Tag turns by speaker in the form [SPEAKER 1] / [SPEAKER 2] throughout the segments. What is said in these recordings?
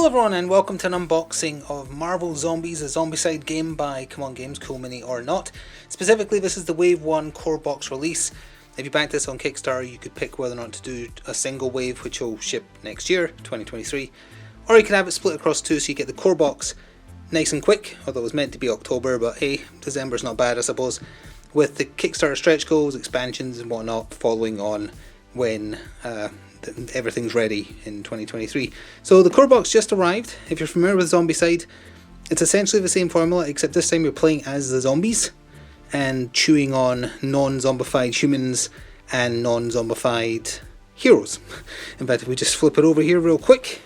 [SPEAKER 1] Hello everyone and welcome to an unboxing of Marvel Zombies, a Zombicide game by CMON Games, Cool Mini or not. Specifically, this is the Wave 1 core box release. If you back this on Kickstarter, you could pick whether or not to do a single wave, which will ship next year, 2023, or you can have it split across two so you get the core box nice and quick, although it was meant to be October, but hey, December's not bad I suppose, with the Kickstarter stretch goals, expansions and whatnot following on when everything's ready in 2023. So the core box just arrived. If you're familiar with Zombicide, it's essentially the same formula, except this time you're playing as the zombies and chewing on non-zombified humans and non-zombified heroes. In fact, if we just flip it over here real quick,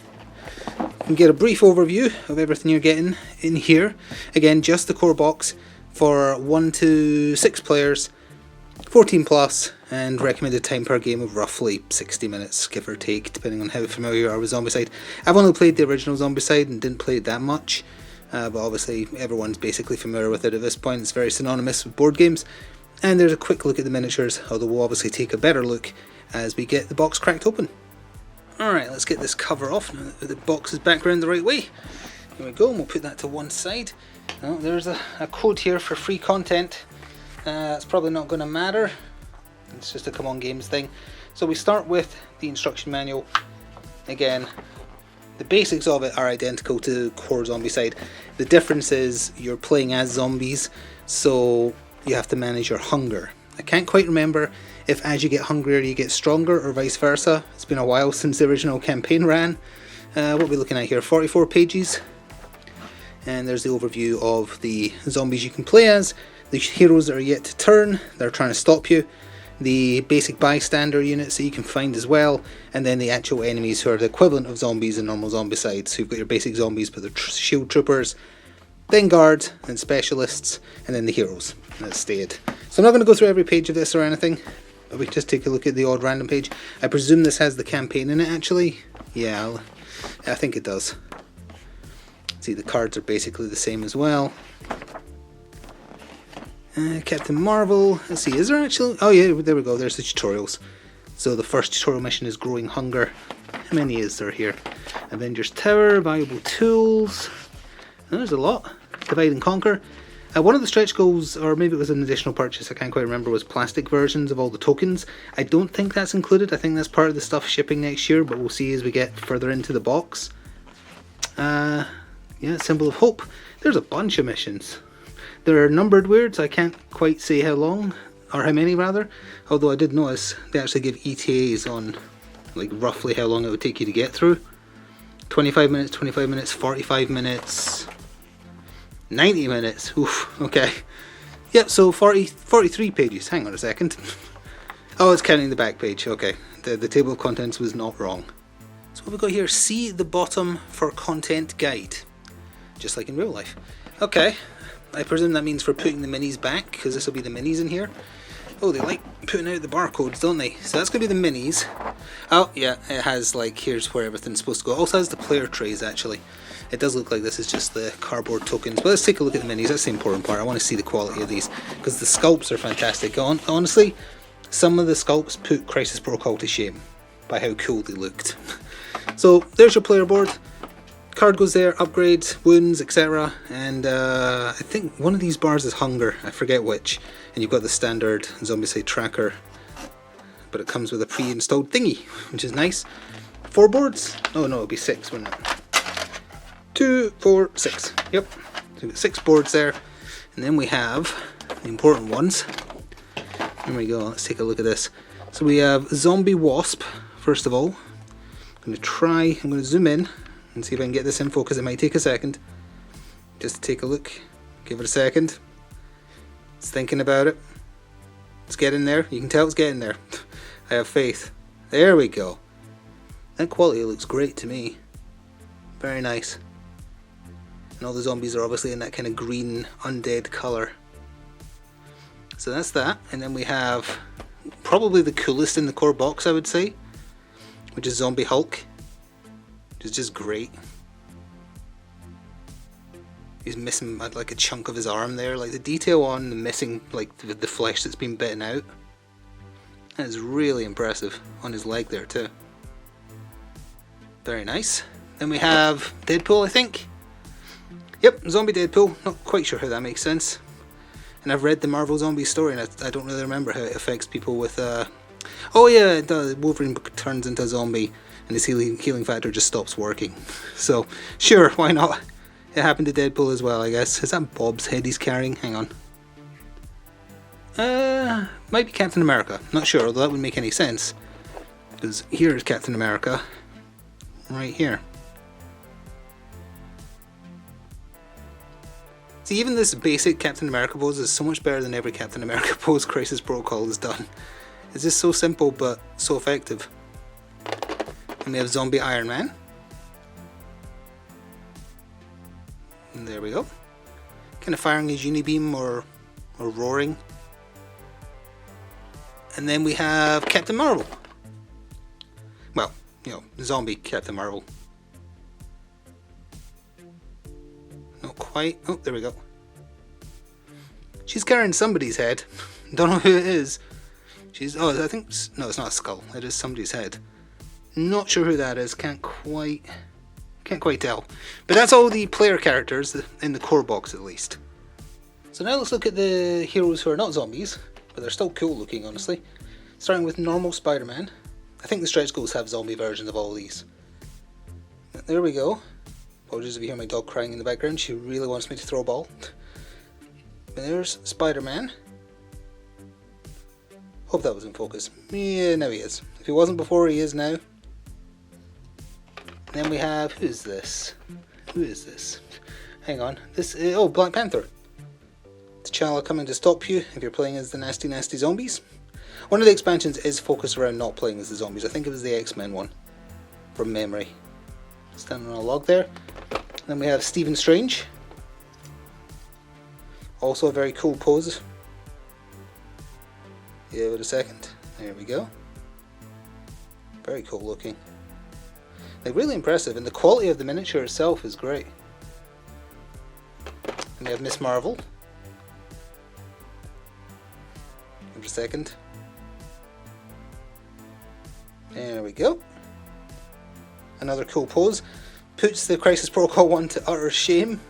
[SPEAKER 1] you can get a brief overview of everything you're getting in here. Again, just the core box for 1 to 6 players, 14 plus, and recommended time per game of roughly 60 minutes, give or take, depending on how familiar you are with Zombicide. I've only played the original Zombicide and didn't play it that much, but obviously everyone's basically familiar with it at this point. It's very synonymous with board games. And there's a quick look at the miniatures, although we'll obviously take a better look as we get the box cracked open. Alright, let's get this cover off now that the box is back around the right way. There we go, and we'll put that to one side. Oh, there's a code here for free content. That's probably not going to matter. It's just a CMON Games thing. So we start with the instruction manual. Again, the basics of it are identical to core Zombicide. The difference is you're playing as zombies, so you have to manage your hunger. I can't quite remember if as you get hungrier you get stronger or vice versa. It's been a while since the original campaign ran. What are we looking at here? 44 pages. And there's the overview of the zombies you can play as, the heroes that are yet to turn, that are trying to stop you, the basic bystander units that you can find as well, and then the actual enemies who are the equivalent of zombies in normal Zombicide. So you've got your basic zombies, but they're shield troopers, then guards, then specialists, and then the heroes. That's stayed. So I'm not going to go through every page of this or anything, but we can just take a look at the odd random page. I presume this has the campaign in it actually. Yeah, I think it does. See, the cards are basically the same as well. Captain Marvel, let's see, is there actually, oh yeah, there we go, there's the tutorials. So the first tutorial mission is Growing Hunger. How many is there here? Avengers Tower, Valuable Tools, there's a lot. Divide and Conquer. One of the stretch goals, or maybe it was an additional purchase, I can't quite remember, was plastic versions of all the tokens. I don't think that's included, I think that's part of the stuff shipping next year, but we'll see as we get further into the box. Yeah, Symbol of Hope. There's a bunch of missions. There are numbered weirds, I can't quite say how long, or how many rather, although I did notice they actually give ETAs on like roughly how long it would take you to get through. 25 minutes, 45 minutes, 90 minutes, oof, okay. Yep, so 43 pages, hang on a second. Oh, it's counting the back page, okay. The table of contents was not wrong. So what have we got here? See the bottom for content guide, just like in real life. Okay. I presume that means for putting the minis back, because this will be the minis in here. Oh, they like putting out the barcodes, don't they? So that's going to be the minis. Oh, yeah, it has, like, here's where everything's supposed to go. It also has the player trays, actually. It does look like this is just the cardboard tokens. But let's take a look at the minis. That's the important part. I want to see the quality of these, because the sculpts are fantastic. Honestly, some of the sculpts put Crisis Protocol to shame by how cool they looked. So, there's your player board. Card goes there, upgrades, wounds, etc. And I think one of these bars is hunger, I forget which. And you've got the standard Zombicide tracker, but it comes with a pre-installed thingy, which is nice. 4 boards? Oh no, it'll be 6, wouldn't it? 2, 4, 6. Yep. So we've got 6 boards there. And then we have the important ones. Here we go, let's take a look at this. So we have Zombie Wasp, first of all. I'm going to zoom in and see if I can get this info, because it might take a second. Just to take a look. Give it a second. It's thinking about it. It's getting there. You can tell it's getting there. I have faith. There we go. That quality looks great to me. Very nice. And all the zombies are obviously in that kind of green undead colour. So that's that. And then we have probably the coolest in the core box, I would say, which is Zombie Hulk. Which is just great. He's missing like a chunk of his arm there. Like the detail on the missing, like the flesh that's been bitten out. That is really impressive. On his leg there too. Very nice. Then we have Deadpool, I think. Yep, Zombie Deadpool. Not quite sure how that makes sense. And I've read the Marvel Zombie story, and I don't really remember how it affects people with... Oh yeah, it does. Wolverine turns into a zombie, and his healing factor just stops working. So, sure, why not? It happened to Deadpool as well, I guess. Is that Bob's head he's carrying? Hang on. Might be Captain America. Not sure, although that wouldn't make any sense. Because here is Captain America. Right here. See, even this basic Captain America pose is so much better than every Captain America pose Crisis Protocol has done. It's just so simple, but so effective. And we have Zombie Iron Man. And there we go. Kind of firing his unibeam or roaring. And then we have Captain Marvel. Well, you know, zombie Captain Marvel. Not quite. Oh, there we go. She's carrying somebody's head. Don't know who it is. Oh, I think... No, it's not a skull. It is somebody's head. Not sure who that is. Can't quite tell. But that's all the player characters in the core box, at least. So now let's look at the heroes who are not zombies, but they're still cool looking, honestly. Starting with normal Spider-Man. I think the stretch goals have zombie versions of all these. There we go. Apologies if you hear my dog crying in the background. She really wants me to throw a ball. But there's Spider-Man. Hope that was in focus. Yeah, now he is. If he wasn't before, he is now. And then we have... Who's this? Who is this? Hang on. This is... Oh, Black Panther. T'Challa coming to stop you if you're playing as the nasty, nasty zombies. One of the expansions is focused around not playing as the zombies. I think it was the X-Men one. From memory. Standing on a log there. Then we have Stephen Strange. Also a very cool pose. Give it a second. There we go. Very cool looking. Like, really impressive, and the quality of the miniature itself is great. And we have Miss Marvel. Give it a second. There we go. Another cool pose. Puts the Crisis Protocol one to utter shame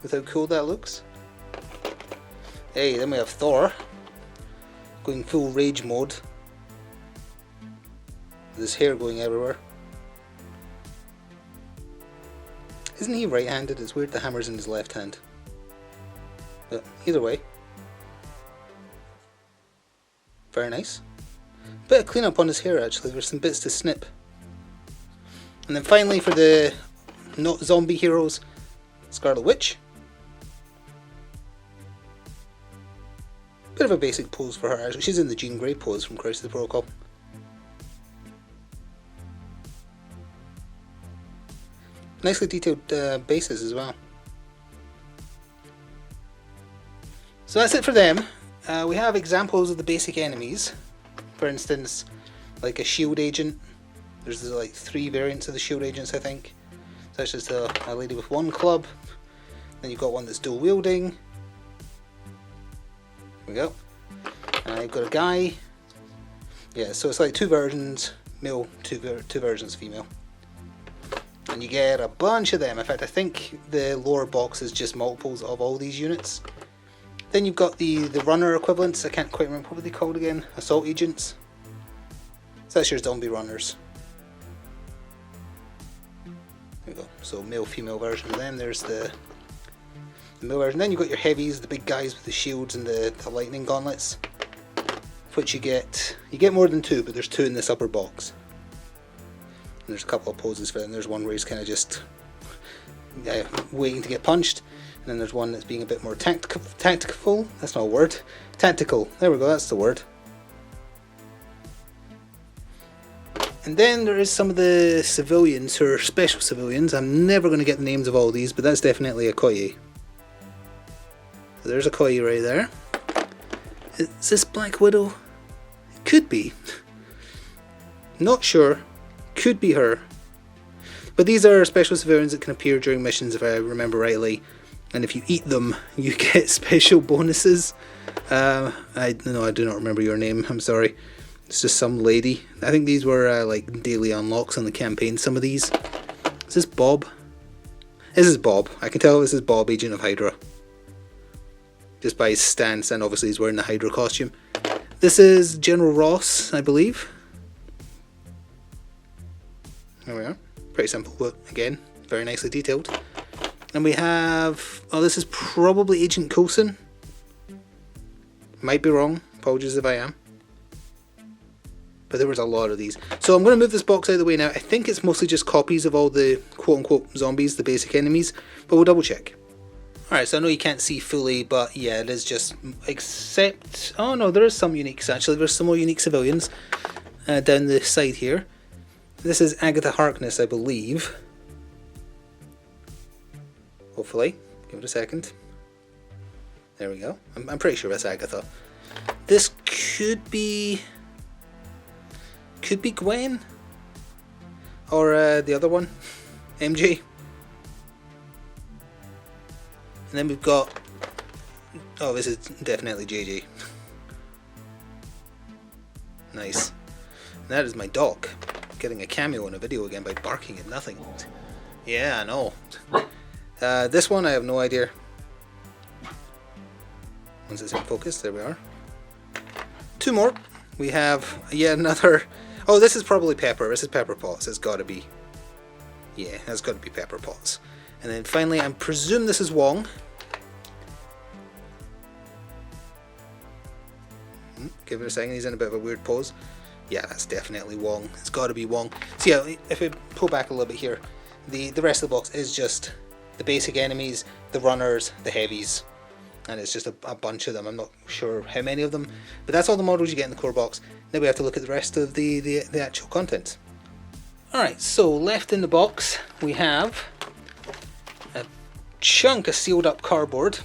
[SPEAKER 1] with how cool that looks. Hey, then we have Thor. Going full rage mode. With his hair going everywhere. Isn't he right-handed? It's weird the hammer's in his left hand. But either way. Very nice. Bit of cleanup on his hair actually, there's some bits to snip. And then finally for the not zombie heroes, Scarlet Witch. Bit of a basic pose for her actually, she's in the Jean Grey pose from Crisis Protocol. Nicely detailed bases as well. So that's it for them. We have examples of the basic enemies. For instance, like a shield agent. There's like 3 variants of the shield agents, I think. So that's just a lady with one club. Then you've got one that's dual wielding. There we go. And you've got a guy. Yeah, so it's like 2 versions male, 2 versions female. And you get a bunch of them. In fact, I think the lower box is just multiples of all these units. Then you've got the runner equivalents. I can't quite remember what they called again. Assault agents. So that's your zombie runners. There we go. So male, female version of them. There's the male version. Then you've got your heavies, the big guys with the shields and the lightning gauntlets. Which you get more than 2, but there's 2 in this upper box. And there's a couple of poses for them. There's one where he's kind of just waiting to get punched. And then there's one that's being a bit more tactical. That's not a word. Tactical. There we go, that's the word. And then there is some of the civilians who are special civilians. I'm never going to get the names of all these, but that's definitely Okoye. So there's Okoye right there. Is this Black Widow? It could be. Not sure. Could be her. But these are special civilians that can appear during missions, if I remember rightly. And if you eat them, you get special bonuses. I do not remember your name, I'm sorry. It's just some lady. I think these were like daily unlocks on the campaign, some of these. Is this Bob? This is Bob. I can tell this is Bob, Agent of Hydra. Just by his stance, and obviously he's wearing the Hydra costume. This is General Ross, I believe. There we are. Pretty simple, but again, very nicely detailed. And we have... oh, this is probably Agent Coulson. Might be wrong. Apologies if I am. But there was a lot of these. So I'm going to move this box out of the way now. I think it's mostly just copies of all the quote-unquote zombies, the basic enemies. But we'll double check. Alright, so I know you can't see fully, but yeah, it is just... except... oh no, there is some uniques actually. There's some more unique civilians down the side here. This is Agatha Harkness, I believe. Hopefully. Give it a second. There we go. I'm pretty sure that's Agatha. This could be... could be Gwen? Or the other one? MJ? And then we've got... oh, this is definitely JJ. Nice. And that is my dog. Getting a cameo in a video again by barking at nothing. Yeah, I know. This one I have no idea. Once it's in focus, there we are. Two more. We have yet another... oh, this is probably Pepper. This is Pepper Potts. It's got to be... yeah, that's got to be Pepper Potts. And then finally, I presume this is Wong. Give it a second, he's in a bit of a weird pose. Yeah, that's definitely Wong. It's got to be Wong. So yeah, if we pull back a little bit here, the rest of the box is just the basic enemies, the runners, the heavies, and it's just a bunch of them. I'm not sure how many of them, but that's all the models you get in the core box. Now we have to look at the rest of the actual content. Alright, so left in the box we have a chunk of sealed up cardboard.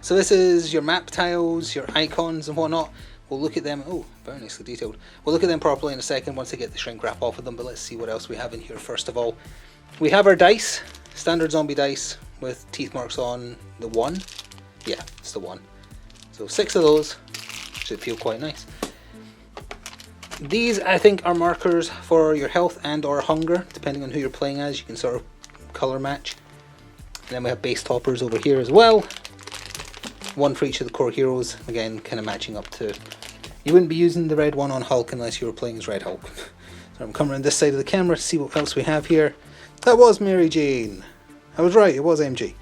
[SPEAKER 1] So this is your map tiles, your icons and whatnot. We'll look at them. Oh, very nicely detailed. We'll look at them properly in a second once I get the shrink wrap off of them, but let's see what else we have in here first of all. We have our dice, standard zombie dice with teeth marks on the 1. Yeah, it's the 1. So 6 of those. Should feel quite nice. These I think are markers for your health and or hunger, depending on who you're playing as. You can sort of colour match. And then we have base toppers over here as well. One for each of the core heroes, again kind of matching up to... you wouldn't be using the red one on Hulk unless you were playing as Red Hulk. So I'm coming around this side of the camera to see what else we have here. That was Mary Jane. I was right, it was MG.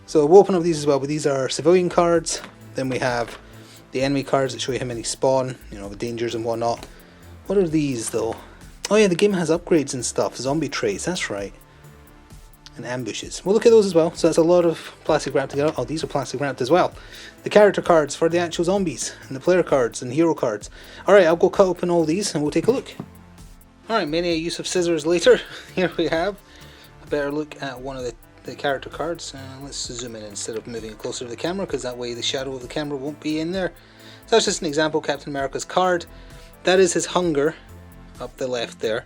[SPEAKER 1] So we'll open up these as well, but these are civilian cards. Then we have the enemy cards that show you how many spawn, you know, the dangers and whatnot. What are these though? Oh yeah, the game has upgrades and stuff, zombie traits, that's right. And ambushes. We'll look at those as well. So that's a lot of plastic wrap together. Oh, these are plastic wrapped as well. The character cards for the actual zombies, and the player cards and hero cards. Alright, I'll go cut open all these and we'll take a look. Alright, many a use of scissors later. Here we have a better look at one of the character cards. Let's zoom in instead of moving it closer to the camera, because that way the shadow of the camera won't be in there. So that's just an example, Captain America's card. That is his hunger, up the left there.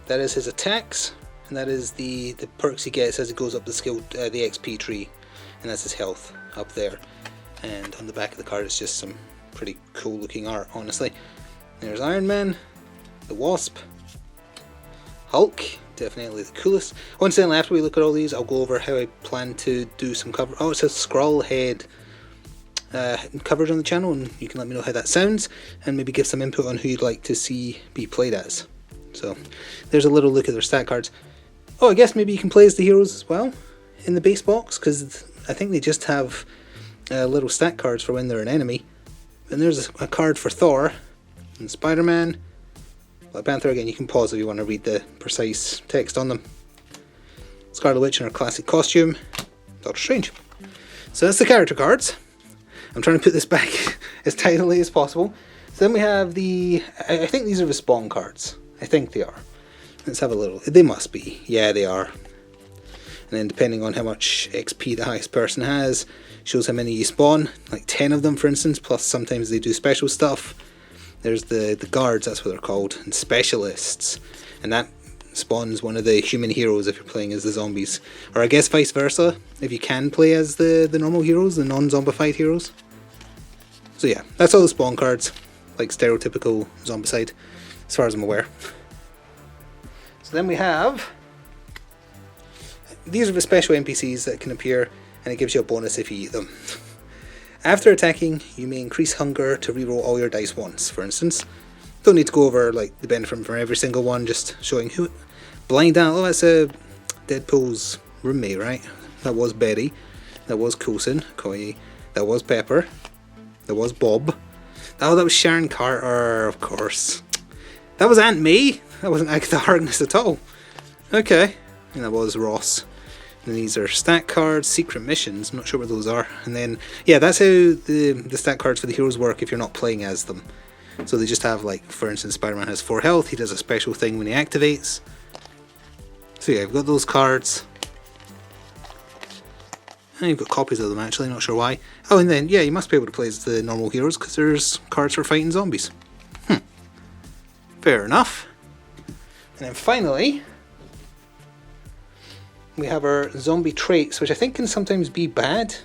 [SPEAKER 1] That is his attacks. And that is the perks he gets as he goes up the skill, the XP tree, and that's his health up there. And on the back of the card is just some pretty cool looking art, honestly. There's Iron Man, the Wasp, Hulk, definitely the coolest. Incidentally, after we look at all these, I'll go over how I plan to do some cover. Oh, it says Skrull Head coverage on the channel, and you can let me know how that sounds, and maybe give some input on who you'd like to see be played as. So there's a little look at their stat cards. Oh, I guess maybe you can play as the heroes as well in the base box, because I think they just have little stat cards for when they're an enemy. And there's a card for Thor and Spider-Man. Black Panther, again, you can pause if you want to read the precise text on them. Scarlet Witch in her classic costume. Doctor Strange. So that's the character cards. I'm trying to put this back as tidily as possible. So then we have the... I think these are the spawn cards. I think they are. Let's have a little... they must be. Yeah, they are. And then depending on how much XP the highest person has, shows how many you spawn. Like 10 of them, for instance, plus sometimes they do special stuff. There's the guards, that's what they're called, and specialists. And that spawns one of the human heroes if you're playing as the zombies. Or I guess vice versa, if you can play as the normal heroes, the non-zombified heroes. So yeah, that's all the spawn cards. Like stereotypical Zombicide, as far as I'm aware. So then we have these are the special NPCs that can appear, and it gives you a bonus if you eat them. After attacking, you may increase hunger to reroll all your dice once, for instance. Don't need to go over like the benefit from every single one, just showing who. Blind Ant, oh, that's Deadpool's roommate, right? That was Betty. That was Coulson, Koye. That was Pepper. That was Bob. Oh, that was Sharon Carter, of course. That was Aunt May. That wasn't Agatha Harkness at all. Okay. And that was Ross. And these are stat cards, secret missions. I'm not sure what those are. And then, yeah, that's how the stat cards for the heroes work if you're not playing as them. So they just have, like, for instance, Spider-Man has 4 health. He does a special thing when he activates. So yeah, I've got those cards. And you've got copies of them, actually, not sure why. Oh, and then, yeah, you must be able to play as the normal heroes because there's cards for fighting zombies. Fair enough. And then finally, we have our zombie traits, which I think can sometimes be bad.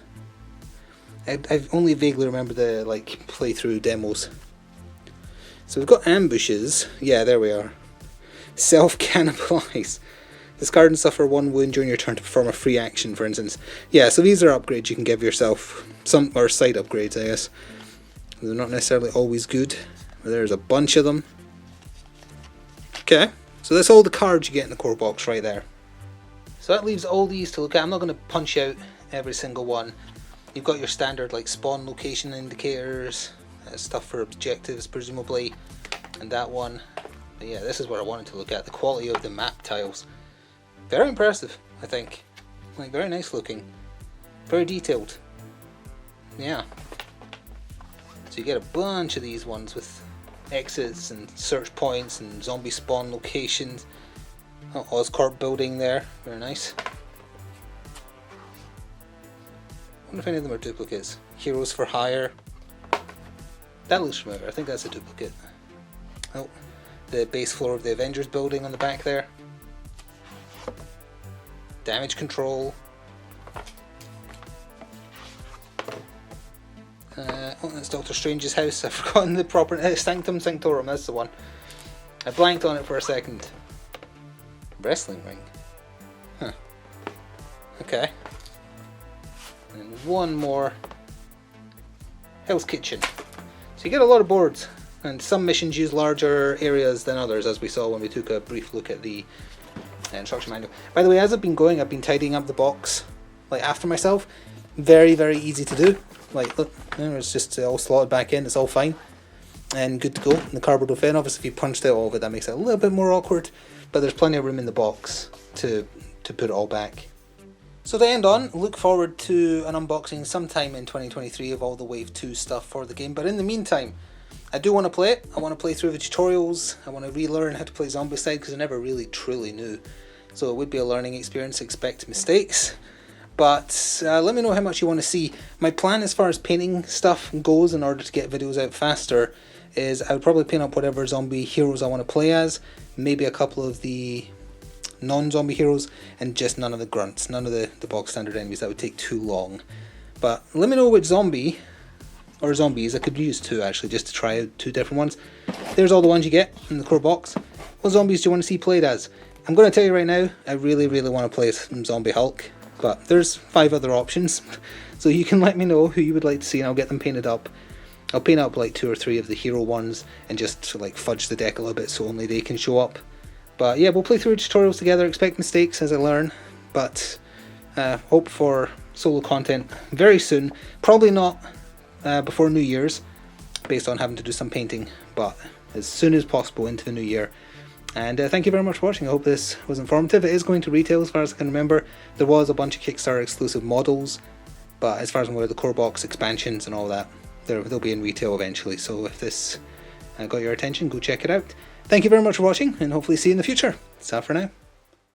[SPEAKER 1] I only vaguely remember the playthrough demos. So we've got ambushes. Yeah, there we are. Self-cannibalize. Discard and suffer 1 wound during your turn to perform a free action, for instance. Yeah, so these are upgrades you can give yourself. Or side upgrades, I guess. They're not necessarily always good. But there's a bunch of them. Okay, so that's all the cards you get in the core box right there. So that leaves all these to look at. I'm not going to punch out every single one. You've got your standard like spawn location indicators, stuff for objectives presumably, and that one. But yeah, this is what I wanted to look at, the quality of the map tiles. Very impressive, I think. Like, very nice looking. Very detailed. Yeah. So you get a bunch of these ones with exits and search points and zombie spawn locations. Oh, Oscorp building there. Very nice. I wonder if any of them are duplicates. Heroes for Hire. That looks familiar. I think that's a duplicate. Oh, the base floor of the Avengers building on the back there. Damage control. Oh, that's Doctor Strange's house. I've forgotten the proper Sanctum Sanctorum. That's the one. I blanked on it for a second. Wrestling ring. Huh. Okay. And one more. Hell's Kitchen. So you get a lot of boards, and some missions use larger areas than others, as we saw when we took a brief look at the instruction manual. By the way, as I've been going, I've been tidying up the box after myself. Very, very easy to do. Look, it's just all slotted back in. It's all fine and good to go. And the cardboard will fit. Obviously, if you punched out all of it, that makes it a little bit more awkward. But there's plenty of room in the box to put it all back. So to end on, look forward to an unboxing sometime in 2023 of all the Wave 2 stuff for the game. But in the meantime, I do want to play it. I want to play through the tutorials. I want to relearn how to play Zombicide because I never really truly knew. So it would be a learning experience. Expect mistakes. But let me know how much you want to see. My plan as far as painting stuff goes in order to get videos out faster is I would probably paint up whatever zombie heroes I want to play as. Maybe a couple of the non-zombie heroes and just none of the grunts. None of the bog standard enemies. That would take too long. But let me know which zombie or zombies. I could use 2 actually just to try out 2 different ones. There's all the ones you get in the core box. What zombies do you want to see played as? I'm going to tell you right now, I really want to play some Zombie Hulk. But there's 5 other options, so you can let me know who you would like to see and I'll get them painted up. I'll paint up 2 or 3 of the hero ones and just fudge the deck a little bit so only they can show up. But yeah, we'll play through tutorials together, expect mistakes as I learn, but hope for solo content very soon. Probably not before New Year's, based on having to do some painting, but as soon as possible into the new year. And thank you very much for watching. I hope this was informative. It is going to retail as far as I can remember. There was a bunch of Kickstarter exclusive models, but as far as I'm aware, the core box expansions and all that, they'll be in retail eventually. So if this got your attention, go check it out. Thank you very much for watching, and hopefully see you in the future. Ta for now.